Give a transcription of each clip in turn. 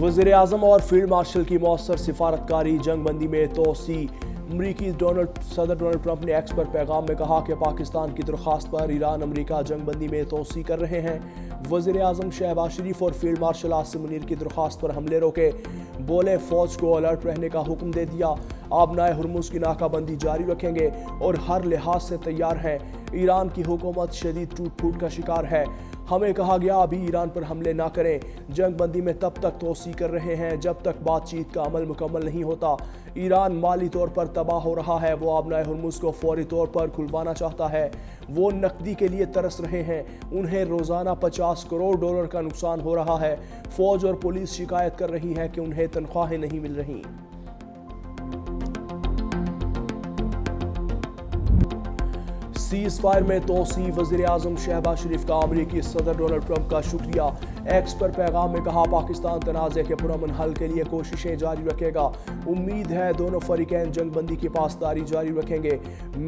वज़ीर आज़म और field marshal की मौसर सिफारतकारी, जंग बंदी में तोसी। अमरीकी सदर डोनाल्ड ट्रंप ने एक्स पर पैगाम में कहा कि पाकिस्तान की दरख्वास्त पर ईरान अमरीका जंग बंदी में तोसी कर रहे हैं। वज़ीर आज़म शहबाज शरीफ और फील्ड मार्शल आसिम मुनीर की दरख्वास्त पर हमले रोके, बोले फ़ौज को अलर्ट रहने का हुक्म दे दिया। आबनाए हुर्मुज़ की नाकाबंदी जारी रखेंगे और हर लिहाज से तैयार हैं। ईरान की हुकूमत शदीद टूट फूट का शिकार है। हमें कहा गया अभी ईरान पर हमले ना करें। जंग बंदी में तब तक तोसी कर रहे हैं जब तक बातचीत का अमल मुकम्मल नहीं होता। ईरान माली तौर पर तबाह हो रहा है। वो आबनाए हुर्मुज़ को फौरी तौर पर खुलवाना चाहता है। वो नकदी के लिए तरस रहे हैं। उन्हें रोज़ाना 50 करोड़ डॉलर का नुकसान हो रहा है। फ़ौज और पुलिस शिकायत कर रही है कि उन्हें तनख्वाहें नहीं मिल रही। सीज़ फायर में तोसी, वज़ीर आज़म शहबाज शरीफ का अमरीकी सदर डोनाल्ड ट्रंप का शुक्रिया। एक्स पर पैगाम में कहा पाकिस्तान तनाज़े के पुरअमन हल के लिए कोशिशें जारी रखेगा। उम्मीद है दोनों फरीकैन जंग बंदी की पासदारी जारी रखेंगे।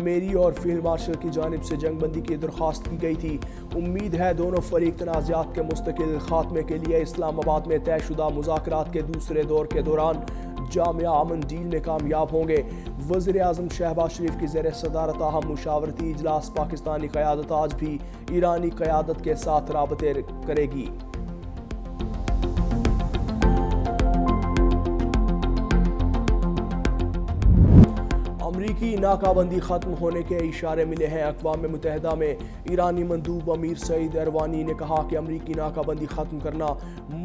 मेरी और फील्ड मार्शल की जानिब से जंग बंदी की दरख्वास्त की गई थी। उम्मीद है दोनों फरीक तनाज़ात के मुस्तकिल खात्मे के लिए इस्लामाबाद में तयशुदा मुज़ाकरात के दूसरे दौर के दौरान जामिया अमन डील में कामयाब होंगे। वज़ीर आज़म शहबाज शरीफ की ज़ेर सदारत अहम मुशावरती इजलास पाकिस्तानी क़यादत आज भी ईरानी क़यादत के साथ राबते करेगी। अमरीकी नाकाबंदी ख़त्म होने के इशारे मिले हैं। अक़वाम मुत्तहिदा में ईरानी मंदूब अमीर सईद अरवानी ने कहा कि अमरीकी नाकाबंदी ख़त्म करना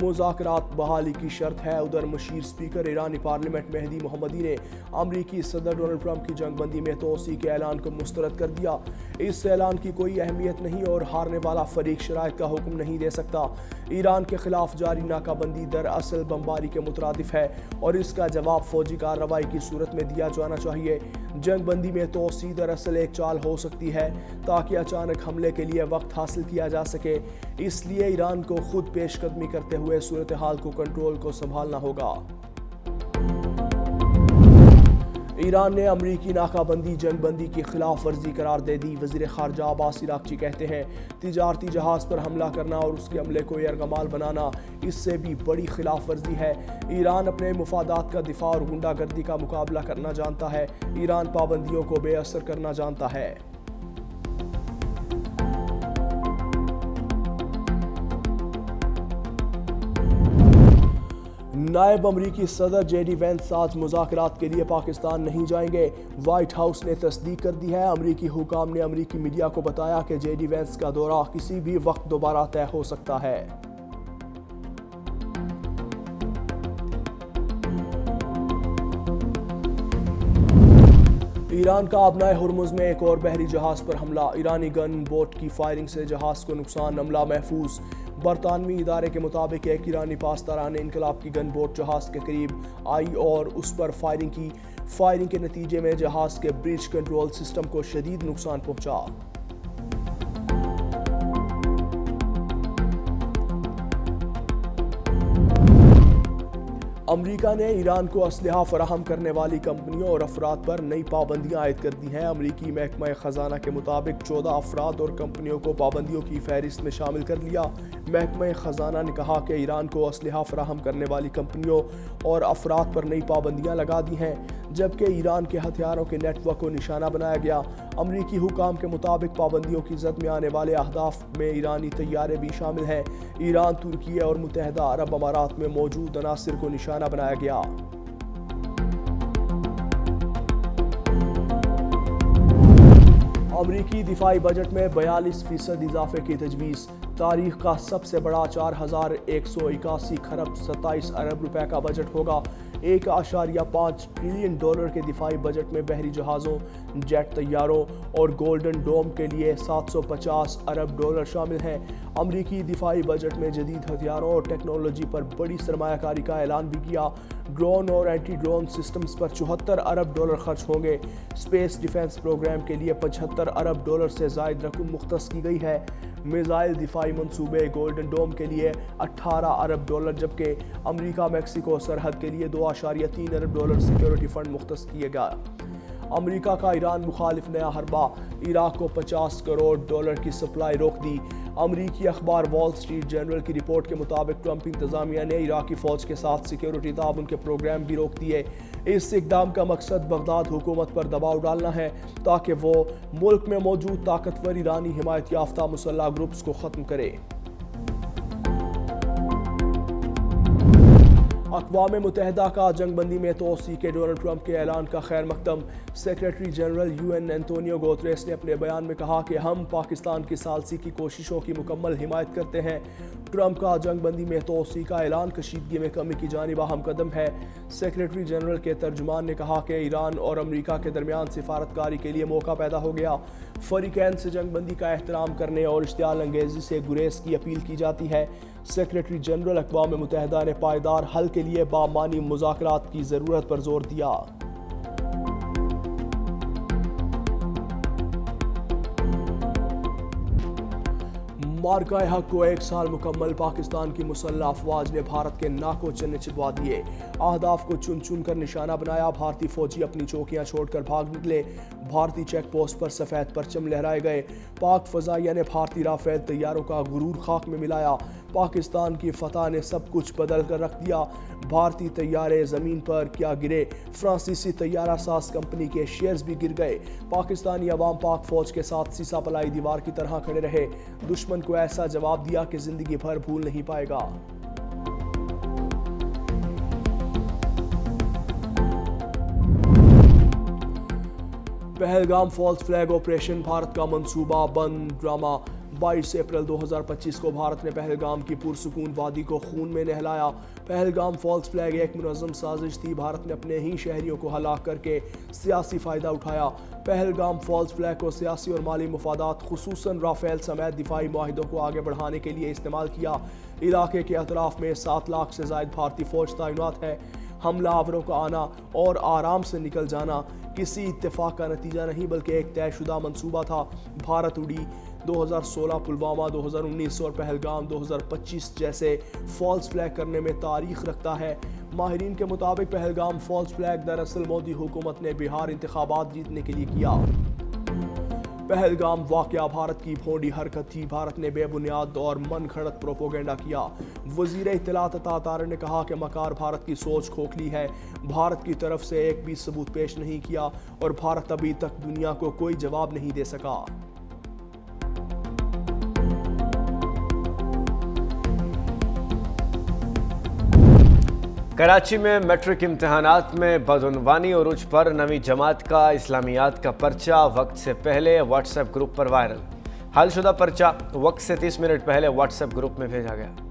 मुज़ाकरात बहाली की शर्त है। उधर मशीर स्पीकर ईरानी पार्लियामेंट मेहदी मोहम्मदी ने अमरीकी सदर डोनाल्ड ट्रंप की जंग बंदी में तोसी के ऐलान को मुस्तरद कर दिया। इस ऐलान की कोई अहमियत नहीं और हारने वाला फरीक शराइत का हुक्म नहीं दे सकता। ईरान के खिलाफ जारी नाकाबंदी दरअसल बमबारी के मुतरादिफ है और इसका जवाब फौजी कार्रवाई की सूरत में दिया जाना चाहिए। जंग बंदी में तोसी दरअसल एक चाल हो सकती है ताकि अचानक हमले के लिए वक्त हासिल किया जा सके। इसलिए ईरान को खुद पेशकदमी करते हुए सूरत हाल को कंट्रोल को संभालना होगा। ईरान ने अमरीकी नाकाबंदी जंग बंदी की खिलाफ वर्जी करार दे दी। वज़ीर ख़ारजा अब्बास इराक़ची कहते हैं तिजारती जहाज़ पर हमला करना और उसके अमले को यरगमाल बनाना इससे भी बड़ी खिलाफ वर्जी है। ईरान अपने मुफादात का दिफा और गुंडागर्दी का मुकाबला करना जानता है। ईरान पाबंदियों को बेअसर करना जानता है। नायब अमरीकी सदर जेडी वेंस आज मुज़ाकरात के लिए पाकिस्तान नहीं जाएंगे। व्हाइट हाउस ने तस्दीक कर दी है। अमरीकी हुकाम ने अमरीकी मीडिया को बताया कि जेडी वेंस का दौरा किसी भी वक्त दोबारा तय हो सकता है। ईरान का आबनाए हुर्मुज़ में एक और बहरी जहाज़ पर हमला। ईरानी गन बोट की फायरिंग से जहाज़ को नुकसान, अमला महफूज। बरतानवी इदारे के मुताबिक एक ईरानी पासदाराने इनकलाब की गन बोट जहाज़ के करीब आई और उस पर फायरिंग की। फायरिंग के नतीजे में जहाज़ के ब्रिज कंट्रोल सिस्टम को शदीद नुकसान पहुंचा। अमरीका ने ईरान को असलहा फराहम करने वाली कंपनियों और अफराद पर नई पाबंदियां आयद कर दी हैं। अमरीकी महकमा खजाना के मुताबिक 14 अफराद और कंपनियों को पाबंदियों की फहरिस्त में शामिल कर लिया। महकमा खजाना ने कहा कि ईरान को असलहा फराहम करने वाली कंपनियों और अफराद पर नई पाबंदियां लगा दी हैं, जबकि ईरान के हथियारों के नेटवर्क को निशाना बनाया गया। अमरीकी हुकाम के मुताबिक पाबंदियों की जद में आने वाले अहदाफ में ईरानी तैयारे भी शामिल हैं। ईरान, तुर्की और मुत्तहिदा अरब अमारात में मौजूद अनासिर को निशाना बनाया गया। अमरीकी दिफाई बजट में 42% इजाफे की तजवीज़। तारीख का सबसे बड़ा 4181 खरब 27 अरब रुपए का बजट होगा। 1.5 ट्रिलियन डॉलर के दिफाई बजट में बहरी जहाज़ों, जेट तैयारों और गोल्डन डोम के लिए 750 अरब डॉलर शामिल हैं। अमरीकी दिफाई बजट में जदीद हथियारों और टेक्नोलॉजी पर बड़ी सरमायाकारी का ऐलान भी किया। ड्रोन और एंटी ड्रोन सिस्टम्स पर 74 अरब डॉलर खर्च होंगे। स्पेस डिफेंस प्रोग्राम के लिए 75 अरब डॉलर से ज़ायद रकम मुख्तस की गई है। मिसाइल दिफाई मंसूबे गोल्डन डोम के लिए 18 अरब डॉलर, जबकि अमरीका मैक्सिको सरहद के लिए 2.3 अरब डॉलर सिक्योरिटी फंड मुख्तस किए गए। امریکہ کا ایران مخالف نیا حربہ، عراق کو $50 کروڑ کی سپلائی روک دی۔ امریکی اخبار وال اسٹریٹ جرنل کی رپورٹ کے مطابق ٹرمپ انتظامیہ نے عراقی فوج کے ساتھ سیکیورٹی تعاون کے پروگرام بھی روک دیے۔ اس اقدام کا مقصد بغداد حکومت پر دباؤ ڈالنا ہے تاکہ وہ ملک میں موجود طاقتور ایرانی حمایت یافتہ مسلح گروپس کو ختم کرے۔ اقوام متحدہ کا جنگ بندی میں توسیع کے ڈونلڈ ٹرمپ کے اعلان کا خیر مقدم۔ Secretary general UN Antonio Guterres نے اپنے بیان میں کہا کہ ہم پاکستان کی ثالثی کی کوششوں کی مکمل حمایت کرتے ہیں۔ ٹرمپ کا جنگ بندی میں توسیع کا اعلان کشیدگی میں کمی کی جانب اہم قدم ہے۔ سیکریٹری جنرل کے ترجمان نے کہا کہ ایران اور امریکہ کے درمیان سفارتکاری کے لیے موقع پیدا ہو گیا۔ فریقین سے جنگ بندی کا احترام کرنے اور اشتعال انگیزی سے گریز کی اپیل کی جاتی ہے۔ سیکریٹری جنرل اقوام متحدہ نے پائیدار حل کے لیے بامعنی مذاکرات کی ضرورت پر زور دیا۔ مارکہ حق کو 1 سال مکمل، پاکستان کی مسلح افواج نے بھارت کے ناکوں چنے چبوا دیے، اہداف کو چن چن کر نشانہ بنایا۔ بھارتی فوجی اپنی چوکیاں چھوڑ کر بھاگ نکلے، بھارتی چیک پوسٹ پر سفید پرچم لہرائے گئے۔ پاک فضائیہ نے بھارتی رافیل طیاروں کا غرور خاک میں ملایا۔ پاکستان کی فتح نے سب کچھ بدل کر رکھ دیا، بھارتی طیارے زمین پر کیا گرے، فرانسیسی طیارہ ساز کمپنی کے شیئرز بھی گر گئے۔ پاکستانی عوام پاک فوج کے ساتھ سیسا پلائی دیوار کی طرح کھڑے رہے، دشمن کو ایسا جواب دیا کہ زندگی بھر بھول نہیں پائے گا۔ Pahalgam false flag operation, Bharat کا منصوبہ بند ڈرامہ۔ 22 اپریل 2025 کو بھارت نے پہلگام کی پرسکون وادی کو خون میں نہلایا۔ پہلگام فالس فلیگ ایک منظم سازش تھی، بھارت نے اپنے ہی شہریوں کو ہلاک کر کے سیاسی فائدہ اٹھایا۔ پہلگام فالس فلیگ کو سیاسی اور مالی مفادات، خصوصاً رافیل سمیت دفاعی معاہدوں کو آگے بڑھانے کے لیے استعمال کیا۔ علاقے کے اطراف میں 7 لاکھ سے زائد بھارتی فوج تعینات ہے۔ حملہ آوروں کا آنا اور آرام سے نکل جانا کسی اتفاق کا نتیجہ نہیں بلکہ ایک طے شدہ منصوبہ تھا۔ بھارت اڑی 2016 پلوامہ 2019 اور پہلگام 2025 جیسے فالس فلیگ کرنے میں تاریخ رکھتا ہے۔ ماہرین کے مطابق پہلگام فالس فلیگ دراصل مودی حکومت نے بہار انتخابات جیتنے کے لیے کیا۔ پہلگام واقعہ بھارت کی بھونڈی حرکت تھی، بھارت نے بے بنیاد اور من گھڑت پروپیگنڈا کیا۔ وزیر اطلاعات عطا طاہر نے کہا کہ مکار بھارت کی سوچ کھوکھلی ہے، بھارت کی طرف سے ایک بھی ثبوت پیش نہیں کیا اور بھارت ابھی تک دنیا کو کوئی جواب نہیں دے سکا۔ کراچی میں میٹرک امتحانات میں بدعنوانی عروج پر 9ویں جماعت کا اسلامیات کا پرچہ وقت سے پہلے واٹس ایپ گروپ پر وائرل۔ حل شدہ پرچہ وقت سے 30 منٹ پہلے واٹس ایپ گروپ میں بھیجا گیا۔